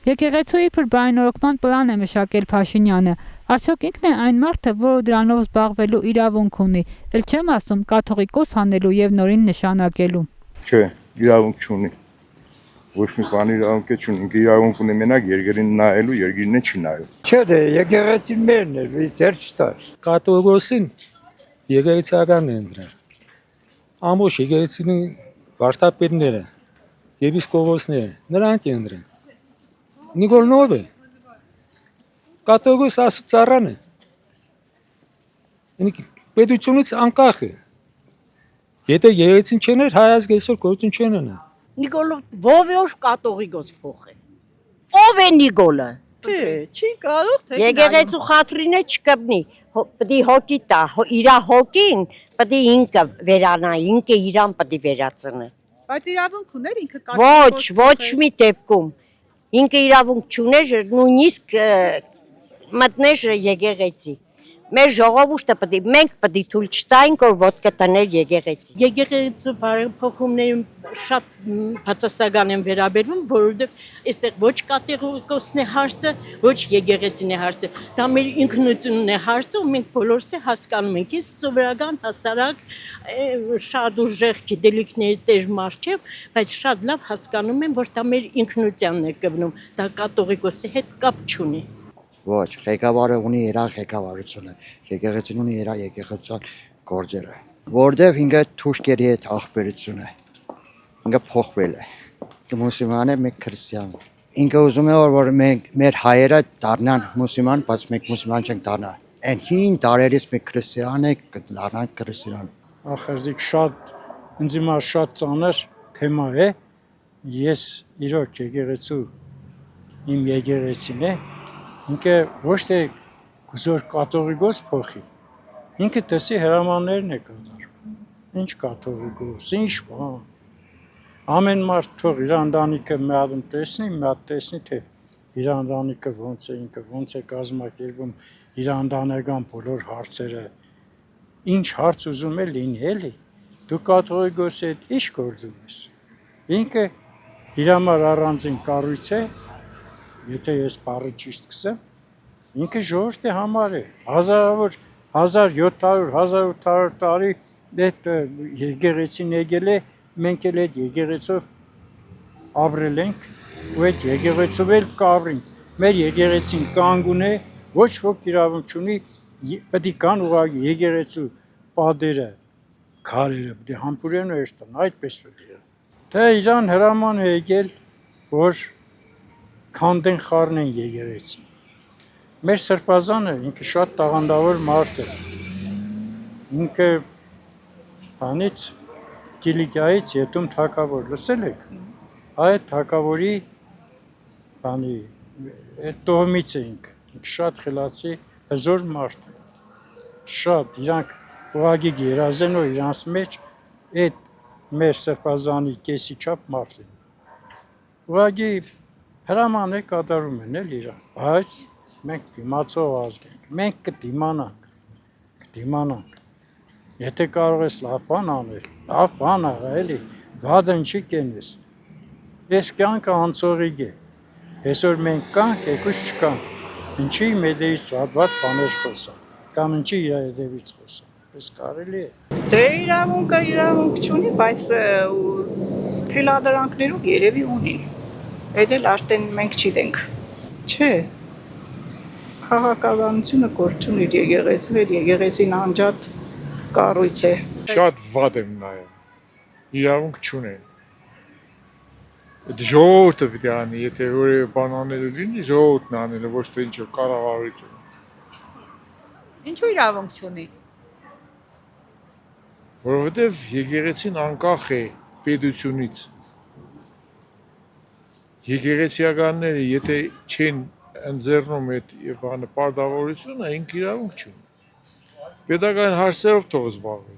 Եկեղեցու իբր բարենորոգման պլան է մշակել Փաշինյանը։ Արդյոք ինքն է այն մարդը, որը դրանով զբաղվելու իրավունք ունի, էլ չեմ ասում կաթողիկոս անելու եւ նորին նշանակելու։ Չէ, իրավունք չունի։ Ոչ մի բան իրավունք չունի, իրավունք ունի մենակ երկրին նայելու, երկիրն չի նայում։ Չէ, դե եկեղեցին մերն է, ծեր չտար։ Կաթողիկոսին եկեղեցիականն են դրան։ Ամբողջ եկեղեցին վարդապետները, եպիսկոպոսները, նրանք են դրան։ Նիկոլնով է։ Կաթողիկոս ասուծարան է։ Պետությունից անկախ է։ Եթե եկեղեցին չներ, հայ ազգ այսօր գործուն չեն անա։ Նիկոլով ով կաթողիկոս փոխ է։ Ով է Նիկոլը։ Չի կարող Եկեղեցու խաթրին է չկպնի։ Պիտի հոգի տա, իրա հոգին պիտի ինքը վերանա, ինքը իրան պիտի վերացնի։ Բայց իրավունք ուներ ինքը Ոչ մի դեպքում։ Ինքը իրավունք չուներ, նույնիսկ մտներ եկեղեցի։ Մեր ժողովուրդը մենք պիտի թույլ չտայինք, որ ոտքը տներ եկեղեցի։ Եկեղեցու բարեփոխումներում շատ բացասական են վերաբերվում, որովհետև այստեղ ոչ կաթողիկոսն է հարցը, ոչ եկեղեցին է հարցը։ Դա մեր ինքնությունն է հարցը, ու մենք բոլորս է հասկանում ենք։ Ես սովորական հասարակ շատ ուժեղ գիտելիքների տեր մարդ չեմ, բայց շատ լավ հասկանում եմ, որ դա մեր ինքնությանն է կբնում։ Դա կաթողիկոսի հետ կապ չունի։ Ոչ, ղեկավարը ունի իր ղեկավարությունը, եկեղեցին ունի իր եկեղեցական գործերը, որտեղ ինքը թուրքերի հետ ախպերություն է, ինքը փոխվել է, մուսուլման է, մենք քրիստիան։ Ինքը ուզում է որ մեր հայերը դառնան մուսուլման, բայց մենք մուսուլման չենք դառնա։ Այն հին դարերից մենք քրիստիան ենք, դառնանք քրիստիան։ Ախրիկ ինձ հիմա շատ ծանր թեմա է։ Ես իրոք եկեղեցու իմ եկեղեցին է։ Ինքը ոչ թե գուզոր կաթողիկոս փոխի, ինքը տեսի հրամաններն է կատարում։ Ինչ կաթողիկոս, ինչ բան։ Ամեն մարդ թող իր ընտանիքը մի հատ տեսնի, թե իր ընտանիքը ոնց է, ինքը ոնց է կազմակերպում իր ընտանեկան բոլոր հարցերը։ Ինչ հարց ուզում է լինի, էլի։ Դու կաթողիկոսի հետ ինչ գործում ես։ Ինքը իր համար առանձին կառույց է։ Եթե ես բառը ճիշտ կսեմ, ինքը ժողովրդի համար է, հազարավոր 1700-1800 տարի այդ եկեղեցին եկել է, մենք էլ այդ եկեղեցով ապրել ենք, ու այդ եկեղեցով էլ կապրենք, մեր եկեղեցին կանգուն է, ոչ ոք իրավունք չունի, պետք է կան ուղղակի եկեղեցու պատերը, քարերը, պետք է համբուրեն ու երստան, այդպես պետք է։ Թե իրան հրաման է եկել, որ քանդեն խառնեն եկեղեցին։ Մեր սրբազանը ինքը շատ տաղանդավոր մարդ է։ Ինքը բանից Կիլիկիայից Ետում թագավոր լսել եք։ Այդ թագավորի բանի այդ տոհմից է ինքը շատ խելացի հզոր մարդ է։ Շատ իրանք ուղղակի երազեն ու իրանց մեջ այդ մեր սրբազանի կեսի չափ մարդ է։ Ուղղակի հրաման է կատարում են էլ իրան, բայց մենք դիմացող ազգ ենք, մենք կդիմանանք, եթե կարող ես լավ բան անել, լավ բան աղա էլի, վադն չի կենես, ես կյանքը անցողիկ է, այսօր մենք կանք, եկուս չկանք, ինչի մեդեից վատ բաներ խոսան, կամ ինչի իր հետևից խոսան, պես կարելի է։ Դե իրավունք չունի, բայց թելադրանքներով երևի ունի։ Այդ էլ արդեն մենք չիտենք։ Չէ։ Քաղաքականությունը գործ ունի եկեղեցու հետ, եկեղեցին անջատ կառույց է։ Շատ վատ եմ նայում։ Իրավունք չունեն։ Այդ ժողովուրդը պետք է անի, եթե որևէ բան անելու լինի, ժողովուրդն անելը, ոչ թե ինչ-որ կառավարություն։ Ինչու իրավունք չունի։ Որովհետև եկեղեցին անկախ է պետությունից։ Եկեղեցիականները եթե չեն ընձեռնում այդ բանը պարտավորությունը, ինքը իրավունք չունի։ Պետական հարցերով թող զբաղվի։